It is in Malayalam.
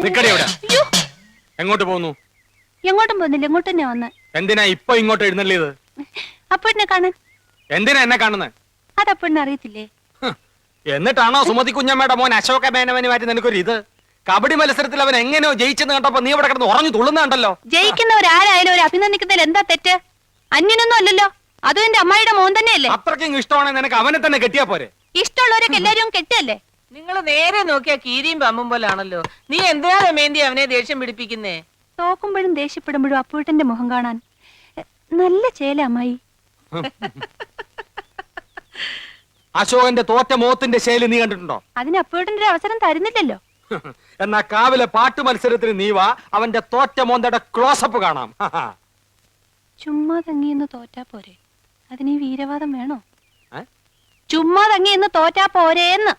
നിക്കടി അവിടെ. എങ്ങോട്ട് പോകുന്നു? എങ്ങോട്ടും പോകുന്നില്ല, ഇങ്ങോട്ട് തന്നെ വന്ന്. എന്തിനാ ഇപ്പൊ ഇങ്ങോട്ട് എഴുന്നള്ളിയത്? അപ്പഴിനെ കാണാൻ. എന്തിനാ എന്നെ കാണുന്നത്? അതപ്പഴിനെ അറിയത്തില്ലേ? എന്നിട്ടാണോ സുമതി കുഞ്ഞമ്മയുടെ മോൻ അശോക മേനവന് മാറ്റി നിനക്കൊരു ഇത്? കബഡി മത്സരത്തിൽ അവൻ എങ്ങനെയോ ജയിച്ചെന്ന് കണ്ടപ്പോ നീ ഇവിടെ കിടന്ന് ഉറഞ്ഞു തുള്ളുന്നുണ്ടല്ലോ. ജയിക്കുന്നവരാരായാലും ഒരു അഭിനന്ദിക്കുന്നതിൽ എന്താ തെറ്റ്? അന്യനൊന്നും അല്ലല്ലോ, അതും എന്റെ അമ്മായിയുടെ മോൻ തന്നെയല്ലേ. അത്രയ്ക്കും ഇഷ്ടമാണെങ്കിൽ നിനക്ക് അവനെ തന്നെ കെട്ടിയാ പോരെ? ഇഷ്ടമുള്ളവരൊക്കെ എല്ലാരും കെട്ടല്ലേ? നിങ്ങൾ നേരെ നോക്കിയാ കീരിയും പമ്പും പോലാണല്ലോ. നീ എന്തിനാ രമേന്തി അവനെ ദേഷ്യം പിടിപ്പിക്കുന്നേ? തോക്കുമ്പോഴും ദേഷ്യപ്പെടുമ്പോഴും അപ്പൂട്ടന്റെ മുഖം കാണാൻ നല്ല ചേല അമ്മായി. അശോകന്റെ തോറ്റ മോത്തിന്റെ ശൈലി നീ കണ്ടിട്ടുണ്ടോ? അതിന് അപ്പൂട്ടന്റെ ഒരു അവസരം തരുന്നില്ലല്ലോ. എന്നാ കാവിലെ പാട്ട് മത്സരത്തിന് നീ വാ, അവന്റെ തോറ്റ മോന്തയുടെ ക്ലോസപ്പ് കാണാം. ചുമ്മാ തങ്ങിയെന്ന് തോറ്റാ പോരെ, അതിന് ഈ വീരവാദം വേണോ? ചുമ്മാ തങ്ങിയെന്ന് തോറ്റാ പോരേന്ന്.